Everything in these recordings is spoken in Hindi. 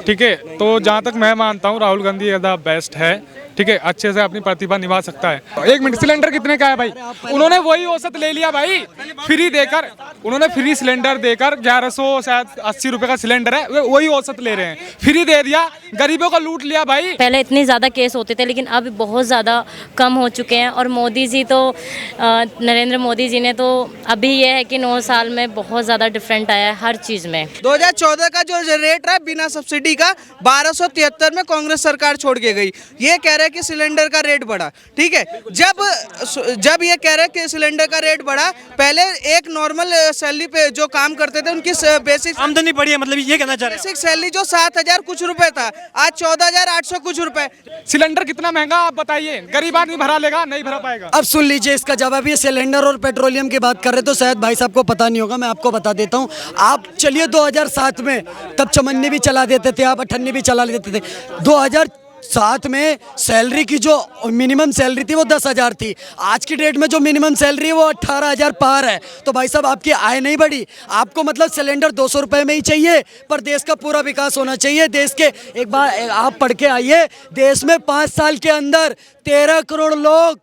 ठीक है। तो जहाँ तक मैं मानता हूँ राहुल गांधी ज़्यादा बेस्ट है, ठीक है, अच्छे से अपनी प्रतिभा निभा सकता है। एक मिनट, सिलेंडर कितने का है भाई? उन्होंने वही औसत ले लिया भाई, फ्री देकर। उन्होंने फ्री सिलेंडर देकर 1100 शायद 80 रुपए का सिलेंडर है, वही औसत ले रहे हैं, फ्री दे दिया, गरीबों का लूट लिया भाई। पहले इतने ज़्यादा केस होते थे लेकिन अब बहुत ज़्यादा कम हो चुके हैं। और मोदी जी तो नरेंद्र मोदी जी ने तो अभी ये है कि 9 साल में बहुत ज़्यादा डिफरेंट आया है हर चीज़ में। 2014 का जो रेट रहा बिना सब्सिडी का 1273 में कांग्रेस सरकार छोड़ के गई। ये कह रहे हैं कि सिलेंडर का रेट बढ़ा, ठीक है। जब ये कह रहे हैं कि सिलेंडर का रेट बढ़ा, पहले एक नॉर्मल सैलरी पे जो काम करते थे उनकी बेसिक आमदनी बढ़ी है, मतलब ये कहना चाह रहे हैं। बेसिक सैलरी जो 7000 कुछ रुपए था, आज 14800 कुछ रुपए। सिलेंडर कितना महंगा आप बताइए, गरीब आदमी भरा लेगा? नहीं भरा पाएगा। अब सुन लीजिए इसका जवाब। ये सिलेंडर और पेट्रोलियम की बात कर रहे तो शायद भाई साहब को पता नहीं होगा, मैं आपको बता देता हूँ। आप चलिए 2007 में, तब चमन्नी भी चला देते थे आप, अठन्नी भी चला लेते थे। 2007 में सैलरी की जो मिनिमम सैलरी थी वो 10,000 थी। आज की डेट में जो मिनिमम सैलरी है वो 18,000 पार है। तो भाई साहब आपकी आय नहीं बढ़ी, आपको मतलब सिलेंडर 200 रुपये में ही चाहिए, पर देश का पूरा विकास होना चाहिए। देश के एक बार आप पढ़ के आइए, देश में 5 साल के अंदर 13 करोड़ लोग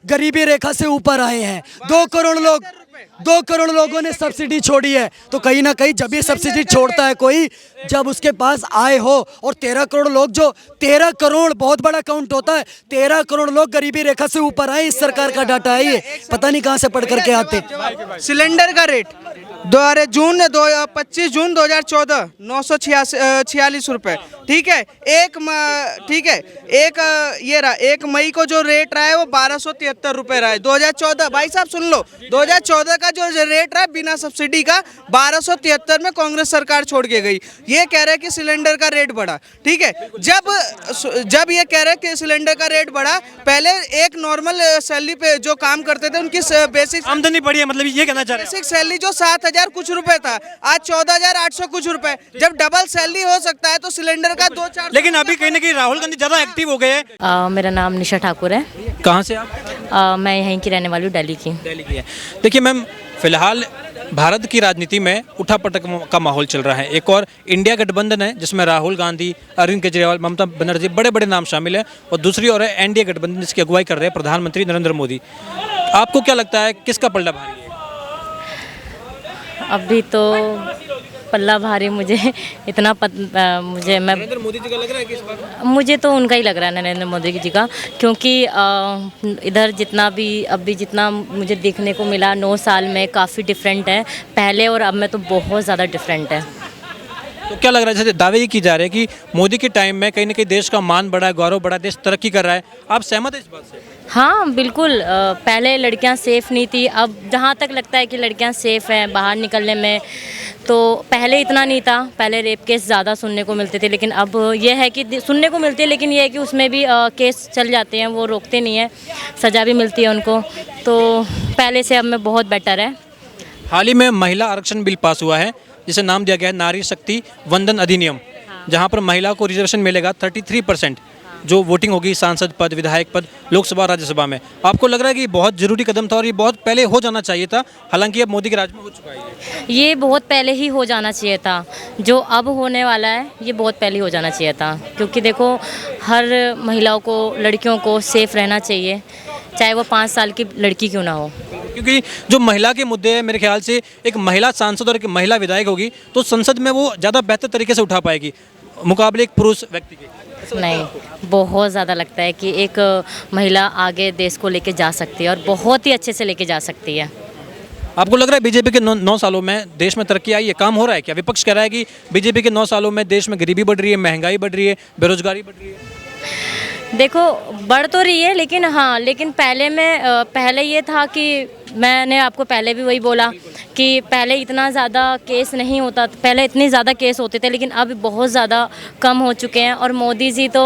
गरीबी रेखा से ऊपर आए हैं। 2 करोड़ लोगों ने सब्सिडी छोड़ी है। तो कहीं ना कहीं जब ये सब्सिडी छोड़ता है कोई, जब उसके पास आय हो, और 13 करोड़ लोग, जो 13 करोड़ बहुत बड़ा काउंट होता है, 13 करोड़ लोग गरीबी रेखा से ऊपर आए। इस सरकार का डाटा है ये, पता नहीं कहाँ से पढ़ करके आते। सिलेंडर का रेट 25 जून 2014 946 रुपए, ठीक है। ये रहा 1 मई को जो रेट रहा है वो 1273 रुपए रहा है। 2014, भाई साहब सुन लो, 2014 का जो रेट रहा है बिना सब्सिडी का 1273 में कांग्रेस सरकार छोड़ के गई। ये कह रहे हैं कि सिलेंडर का रेट बढ़ा, ठीक है। जब ये कह रहे हैं कि सिलेंडर का रेट बढ़ा, पहले एक नॉर्मल सैलरी पे जो काम करते थे उनकी बेसिक आमदनी बढ़ी है, मतलब ये कहना चाह रहे हैं। बेसिक सैलरी जो 7000 कुछ रुपए था, आज 14800 कुछ रुपए। जब डबल सैलरी हो सकता है तो सिलेंडर का 2-4। लेकिन अभी कहीं ना कहीं राहुल गांधी ज्यादा एक्टिव हो गए हैं। मेरा नाम निशा ठाकुर है। कहाँ से आप? मैं यहीं की रहने वाली हूँ, दिल्ली की। दिल्ली की है। देखिए मैम, फिलहाल भारत की राजनीति में उठापटक का माहौल चल रहा है। एक और इंडिया गठबंधन है जिसमें राहुल गांधी, अरविंद केजरीवाल, ममता बनर्जी, बड़े बड़े नाम शामिल हैं। और दूसरी ओर है एनडीए गठबंधन जिसकी अगुवाई कर रहे हैं प्रधानमंत्री नरेंद्र मोदी। आपको क्या लगता है किसका पलड़ा भारी है? अभी तो पल्ला भारी मुझे इतना नरेंद्र मोदी जी का लग रहा है कि इस बार? मुझे तो उनका ही लग रहा है, नरेंद्र मोदी जी का। क्योंकि इधर जितना मुझे देखने को मिला 9 साल में काफ़ी डिफरेंट है, पहले और अब में तो बहुत ज़्यादा डिफरेंट है। तो क्या लग रहा है, जैसे दावे ये की जा रहे हैं कि मोदी के टाइम में कहीं ना कहीं देश का मान बढ़ा है, गौरव बढ़ा, देश तरक्की कर रहा है, आप सहमत हैं इस बात से? हाँ बिल्कुल। पहले लड़कियां सेफ़ नहीं थी, अब जहाँ तक लगता है कि लड़कियां सेफ़ हैं बाहर निकलने में। तो पहले इतना नहीं था, पहले रेप केस ज़्यादा सुनने को मिलते थे, लेकिन अब ये है कि सुनने को मिलते हैं, लेकिन ये है कि उसमें भी केस चल जाते हैं, वो रोकते नहीं हैं, सज़ा भी मिलती है उनको। तो पहले से अब में बहुत बेटर है। हाल ही में महिला आरक्षण बिल पास हुआ है जिसे नाम दिया गया है नारी शक्ति वंदन अधिनियम, जहां पर महिला को रिजर्वेशन मिलेगा 33%, जो वोटिंग होगी सांसद पद, विधायक पद, लोकसभा और राज्यसभा में। आपको लग रहा है कि बहुत जरूरी कदम था और ये बहुत पहले हो जाना चाहिए था, हालांकि अब मोदी के राज में हो चुका है ये बहुत पहले ही हो जाना चाहिए था। जो अब होने वाला है ये बहुत पहले हो जाना चाहिए था, क्योंकि देखो हर महिलाओं को, लड़कियों को सेफ़ रहना चाहिए, चाहे वो 5 साल की लड़की क्यों ना हो। क्योंकि जो महिला के मुद्दे हैं, मेरे ख्याल से एक महिला सांसद और एक महिला विधायक होगी तो संसद में वो ज़्यादा बेहतर तरीके से उठा पाएगी मुकाबले एक पुरुष व्यक्ति के। नहीं, बहुत ज़्यादा लगता है कि एक महिला आगे देश को लेके जा सकती है और बहुत ही अच्छे से लेके जा सकती है। आपको लग रहा है बीजेपी के 9 सालों में देश में तरक्की आई है, काम हो रहा है क्या? विपक्ष कह रहा है कि बीजेपी के 9 सालों में देश में गरीबी बढ़ रही है, महंगाई बढ़ रही है, बेरोजगारी बढ़ रही है। देखो बढ़ तो रही है, लेकिन हाँ, लेकिन पहले ये था कि मैंने आपको पहले भी वही बोला कि पहले इतना ज़्यादा केस नहीं होता, पहले इतने ज़्यादा केस होते थे, लेकिन अब बहुत ज़्यादा कम हो चुके हैं। और मोदी जी तो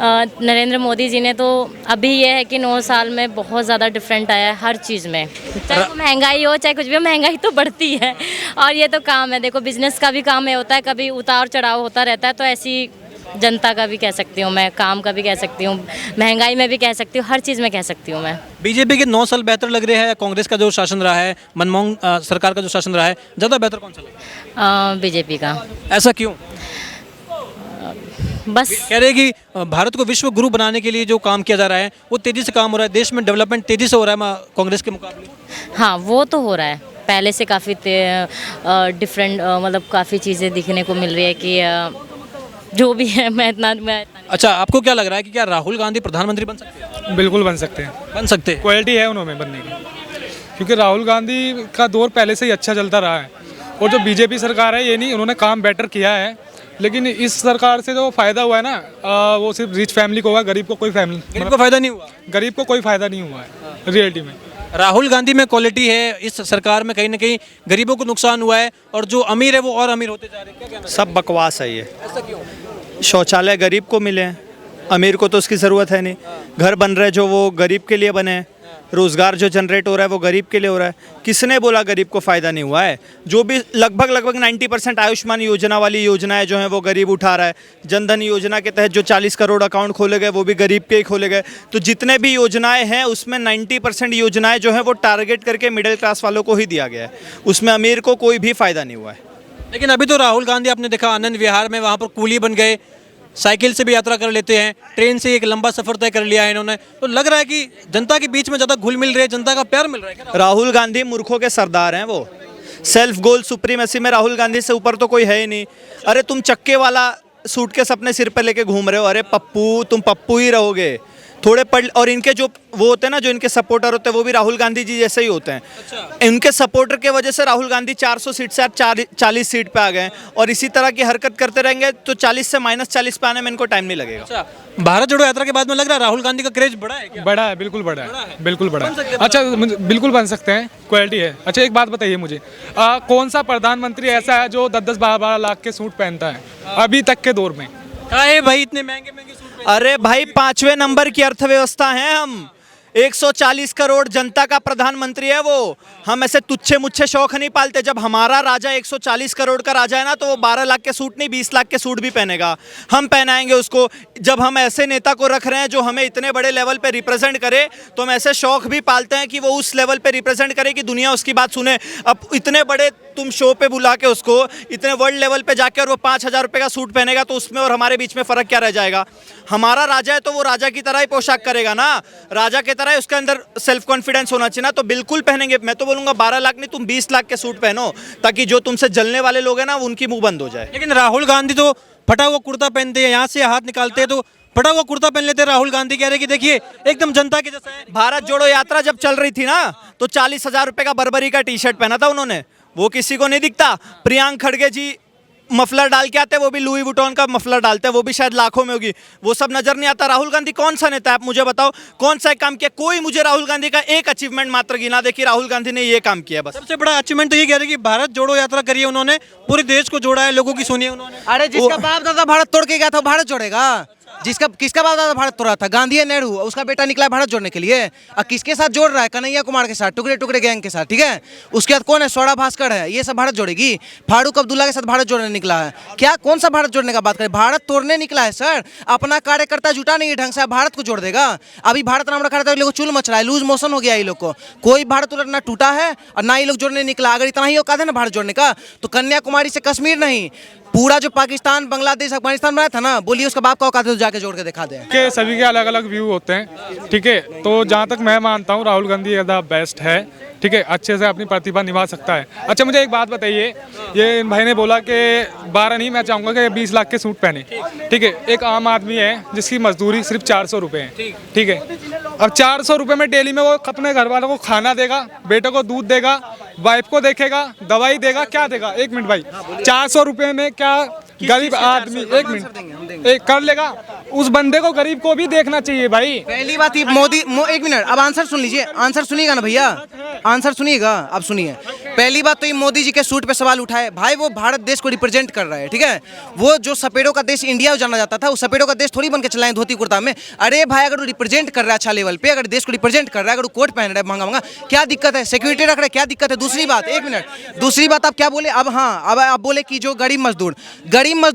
नरेंद्र मोदी जी ने तो अभी ये है कि 9 साल में बहुत ज़्यादा डिफरेंट आया है हर चीज़ में, चाहे वो महंगाई हो चाहे कुछ भी हो, महंगाई तो बढ़ती है। और ये तो काम है, देखो बिजनेस का भी काम है, होता है, कभी उतार चढ़ाव होता रहता है। तो ऐसी जनता का भी कह सकती हूँ मैं, काम का भी कह सकती हूँ, महंगाई में भी कह सकती हूँ, हर चीज़ में कह सकती हूँ मैं। बीजेपी के 9 साल बेहतर लग रहे हैं या कांग्रेस का जो शासन रहा है, मनमोहन सरकार का जो शासन रहा है, ज़्यादा बेहतर कौन सा लगा? बीजेपी का। ऐसा क्यों? बस कह रहे हैं कि भारत को विश्व गुरु बनाने के लिए जो काम किया जा रहा है वो तेज़ी से काम हो रहा है, देश में डेवलपमेंट तेज़ी से हो रहा है कांग्रेस के मुकाबले। हाँ, वो तो हो रहा है पहले से काफ़ी डिफरेंट, मतलब काफ़ी चीज़ें दिखने को मिल रही है कि जो भी है मैं इतना अच्छा, आपको क्या लग रहा है कि क्या राहुल गांधी प्रधानमंत्री बन सकते हैं? बिल्कुल बन सकते हैं, बन सकते हैं। क्वालिटी है उन्होंने बनने की, क्योंकि राहुल गांधी का दौर पहले से ही अच्छा चलता रहा है। और जो बीजेपी सरकार है ये नहीं, उन्होंने काम बेटर किया है, लेकिन इस सरकार से जो फ़ायदा हुआ है ना, वो सिर्फ रिच फैमिली को हुआ, गरीब को कोई फैमिली, गरीब को फायदा नहीं हुआ। गरीब को कोई फ़ायदा नहीं हुआ है रियलिटी में। राहुल गांधी में क्वालिटी है, इस सरकार में कहीं ना कहीं गरीबों को नुकसान हुआ है और जो अमीर है वो और अमीर होते जा रहे हैं। क्या कहना सब बकवास है ये। है? ऐसा क्यों? शौचालय गरीब को मिले हैं, अमीर को तो उसकी ज़रूरत है नहीं। घर बन रहे जो वो गरीब के लिए बने हैं, रोज़गार जो जनरेट हो रहा है वो गरीब के लिए हो रहा है। किसने बोला गरीब को फ़ायदा नहीं हुआ है? जो भी लगभग 90% आयुष्मान योजना वाली योजनाएं जो हैं वो गरीब उठा रहा है। जनधन योजना के तहत जो 40 करोड़ अकाउंट खोले गए वो भी गरीब के ही खोले गए। तो जितने भी योजनाएं हैं उसमें 90% योजनाएं जो हैं वो टारगेट करके मिडिल क्लास वालों को ही दिया गया है, उसमें अमीर को कोई भी फ़ायदा नहीं हुआ है। लेकिन अभी तो राहुल गांधी आपने देखा आनंद विहार में वहाँ पर कूली बन गए, साइकिल से भी यात्रा कर लेते हैं, ट्रेन से एक लंबा सफर तय कर लिया है इन्होंने। तो लग रहा है कि जनता के बीच में ज़्यादा घुल मिल रही है, जनता का प्यार मिल रहा है क्या? राहुल गांधी मूर्खों के सरदार हैं। वो सेल्फ गोल सुप्रीमेसी में राहुल गांधी से ऊपर तो कोई है ही नहीं। अरे तुम चक्के वाला सूटकेस अपने सिर पे लेके घूम रहे हो, अरे पप्पू तुम पप्पू ही रहोगे। थोड़े पढ़, और इनके जो वो होते हैं ना, जो इनके सपोर्टर होते हैं वो भी राहुल गांधी जी जैसे ही होते हैं। अच्छा। इनके सपोर्टर के वजह से राहुल गांधी 400 सीट से आज 40 सीट पे आ गए हैं, और इसी तरह की हरकत करते रहेंगे तो 40 से -40 पे आने में इनको टाइम नहीं लगेगा। अच्छा, भारत जोड़ो यात्रा के बाद में लग रहा है राहुल गांधी का क्रेज बढ़ा है क्या? बड़ा है, बिल्कुल बड़ा है, बिल्कुल बड़ा है। अच्छा, बिल्कुल बन सकते हैं, क्वालिटी है। अच्छा, एक बात बताइए मुझे, कौन सा प्रधानमंत्री ऐसा है जो 10-12 लाख के सूट पहनता है अभी तक के दौर में? अरे भाई इतने महंगे महंगे सूट पहन- अरे भाई 5वें नंबर की अर्थव्यवस्था हैं हम, 140 करोड़ जनता का प्रधानमंत्री है वो। हम ऐसे तुच्छे मुच्छे शौक नहीं पालते। जब हमारा राजा 140 करोड़ का राजा है ना, तो वो 12 लाख के सूट नहीं 20 लाख के सूट भी पहनेगा, हम पहनाएंगे उसको। जब हम ऐसे नेता को रख रहे हैं जो हमें इतने बड़े लेवल पे रिप्रेजेंट करे, तो हम ऐसे शौक भी पालते हैं कि वो उस लेवल पे रिप्रेजेंट करे कि दुनिया उसकी बात सुने। अब इतने बड़े तुम शो पे बुला के उसको, इतने वर्ल्ड लेवल पे जाके, और वो 5,000 रुपये का सूट पहनेगा, तो उसमें और हमारे बीच में फ़र्क क्या रह जाएगा? हमारा राजा है तो वो राजा की तरह ही पोशाक करेगा ना, राजा की तरह ही उसके अंदर सेल्फ कॉन्फिडेंस होना चाहिए ना। तो बिल्कुल पहनेंगे। मैं तो बोलूँगा 12 लाख नहीं, तुम 20 लाख के सूट पहनो, ताकि जो तुमसे जलने वाले लोग हैं ना उनकी मुंह बंद हो जाए। लेकिन राहुल गांधी तो फटा हुआ कुर्ता पहनते हैं, यहाँ से हाथ निकालते हैं तो फटा हुआ कुर्ता पहन लेते हैं। राहुल गांधी कह रहे हैं कि देखिए एकदम जनता के जैसा है। भारत जोड़ो यात्रा जब चल रही थी ना, तो 40,000 रुपये का बर्बरी का टी शर्ट पहना था उन्होंने, वो किसी को नहीं दिखता। प्रियांक खड़गे जी मफलर डाल के आते हैं, वो भी लुई वुइटन का मफलर डालते हैं, वो भी शायद लाखों में होगी, वो सब नजर नहीं आता। राहुल गांधी कौन सा नेता है, आप मुझे बताओ, कौन सा एक काम किया? कोई मुझे राहुल गांधी का एक अचीवमेंट मात्र गिना दे कि राहुल गांधी ने ये काम किया बस। सबसे बड़ा अचीवमेंट तो ये कह रहे हैं कि भारत जोड़ो यात्रा करी है उन्होंने, पूरे देश को जोड़ा है, लोगों की सुनी है उन्होंने। अरे जिसका बाप दादा भारत तोड़ के गया था वो भारत जोड़ेगा। जिसका किसका बाप दादा भारत तोड़ा था? गांधी या नेहरू? उसका बेटा निकला है भारत जोड़ने के लिए। और किसके साथ जोड़ रहा है? कन्हैया कुमार के साथ, टुकड़े टुकड़े गैंग के साथ, ठीक है। उसके बाद कौन है? स्वरा भास्कर है। ये सब भारत जोड़ेगी। फारूक अब्दुल्ला के साथ भारत जोड़ने निकला है क्या? कौन सा भारत जोड़ने का बात करें? भारत तोड़ने निकला है सर। अपना कार्यकर्ता जुटा नहीं है ढंग से, भारत को जोड़ देगा। अभी भारत नाम रखा रहता है, लोग चुल मच रहा है, लूज मोशन हो गया ये लोग को। कोई भारत उलट ना टूटा है और ना ये लोग जोड़ने निकला। अगर इतना ही औकात है ना भारत जोड़ने का, तो कन्याकुमारी से कश्मीर नहीं, पूरा जो पाकिस्तान, बांग्लादेश, अफगानिस्तान बनाया था ना, बोलिए उसका बाप का औकात है तो जाके जोड़ के दिखा दे। के सभी के अलग अलग व्यू होते हैं, ठीक है। तो जहाँ तक मैं मानता हूँ राहुल गांधी द बेस्ट है, ठीक है, अच्छे से अपनी प्रतिभा निभा सकता है। अच्छा, मुझे एक बात बताइए, ये इन भाई ने बोला कि 12 नहीं, मैं चाहूँगा कि 20 लाख के सूट पहने, ठीक है। एक आम आदमी है जिसकी मजदूरी सिर्फ 400 रुपये है, ठीक है। अब 400 रुपये में डेली में वो अपने घर वालों को खाना देगा, बेटे को दूध देगा, वाइफ को देखेगा, दवाई देगा, क्या देगा? 1 मिनट भाई, 400 रुपये में क्या गरीब आदमी 1 मिनट एक कर लेगा? उस बंदे को, गरीब को भी देखना चाहिए भाई। पहली बात ये मोदी 1 मिनट, अब आंसर सुन लीजिए, आंसर सुनिएगा ना भैया, आंसर सुनिएगा, अब सुनिए। पहली बात तो ये मोदी जी के सूट पे सवाल उठाए, भाई वो भारत देश को रिप्रेजेंट कर रहा है, ठीक है। वो जो सपेड़ों का देश इंडिया जाना जाता था, उस सपेड़ों का देश थोड़ी बन के चलाए धोती कुर्ता में। अरे भाई, अगर वो रिप्रेजेंट कर रहा है अच्छा लेवल पे, अगर देश को रिप्रेजेंट कर रहा है, अगर वो कोट पहन रहा है महंगा महंगा, क्या दिक्कत है? सिक्योरिटी रख रहे, क्या दिक्कत है? दूसरी बात, 1 मिनट, दूसरी बात आप क्या बोले? अब हाँ, अब आप बोले कि जो गरीब मजदूर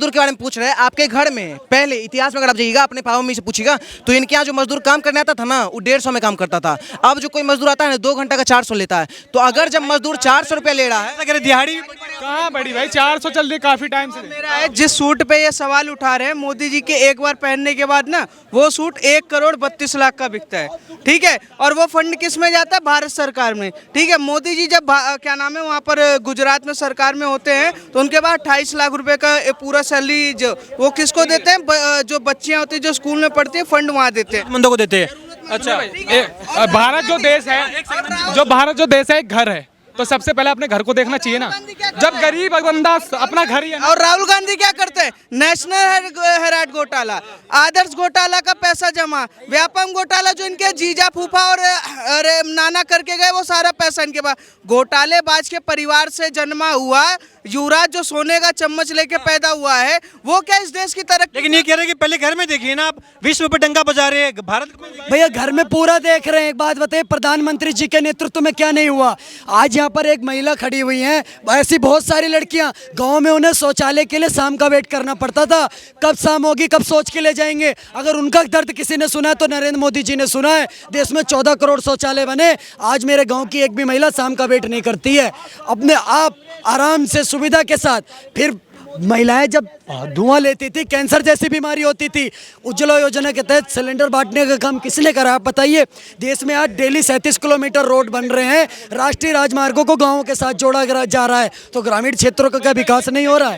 के बारे में पूछ रहे हैं। आपके घर में पहले इतिहास में अगर आप जाइएगा, अपने पापा मम्मी से पूछिएगा, तो इनके यहाँ जो मजदूर काम करने आता था ना, वो 150 में काम करता था। अब जो कोई मजदूर आता है ना, 2 घंटा का 400 लेता है। तो अगर जब मजदूर 400 400 रुपया ले रहा है। अगर दिहाड़ी भी कहाँ बढ़ी भाई, 400 चल रही है काफी टाइम से। मेरा है जिस सूट पे ये सवाल उठा रहे हैं, मोदी जी के एक बार पहनने के बाद ना वो सूट 1,32,00,000 का बिकता है, ठीक है। और वो फंड किस में जाता है? भारत सरकार में, ठीक है। मोदी जी जब क्या नाम है वहाँ पर गुजरात में सरकार में होते हैं तो उनके बाद 28 लाख रुपए का पूरा सैलरी जो वो किसको देते हैं? जो बच्चियाँ होती है जो स्कूल में पढ़ती है, फंड वहाँ देते हैं। मंदों को देते हैं। अच्छा, भारत जो देश है, जो भारत जो देश है एक घर है, तो सबसे पहले अपने घर को देखना चाहिए ना। जब गरीब बंदा अपना घर ही है ना। और राहुल गांधी क्या करते हैं? नेशनल हेराल्ड घोटाला, आदर्श घोटाला का पैसा जमा, व्यापम घोटाला जो इनके जीजा फूफा और अरे नाना करके गए वो सारा पैसा इनके पास। घोटालेबाज के परिवार से जन्मा हुआ युवराज जो सोने का चम्मच लेके पैदा हुआ है, वो क्या इस देश की तरक्की? लेकिन ये कह रहे हैं कि पहले घर में देखिए ना, आप विश्व पे डंका बजा रहे हैं, भारत में भैया घर में पूरा देख रहे हैं। एक बात बताइए, प्रधानमंत्री जी के नेतृत्व में क्या नहीं हुआ? आज यहाँ पर एक महिला खड़ी हुई है, ऐसी बहुत सारी लड़कियां गांव में, उन्हें शौचालय के लिए शाम का वेट करना पड़ता था, कब शाम होगी, कब सोच के ले जाएंगे। अगर उनका दर्द किसी ने सुना है तो नरेंद्र मोदी जी ने सुना है। देश में 14 करोड़ शौचालय बने, आज मेरे गाँव की एक भी महिला शाम का वेट नहीं करती है। अपने आप आराम से सुविधा के साथ। फिर महिलाएं जब धुआं लेती थी, कैंसर जैसी बीमारी होती थी, उज्ज्वला योजना के तहत सिलेंडर बांटने का काम किसने करा आप बताइए? देश में आज डेली 37 किलोमीटर रोड बन रहे हैं, राष्ट्रीय राजमार्गों को गांवों के साथ जोड़ा जा रहा है, तो ग्रामीण क्षेत्रों का क्या विकास नहीं हो रहा है?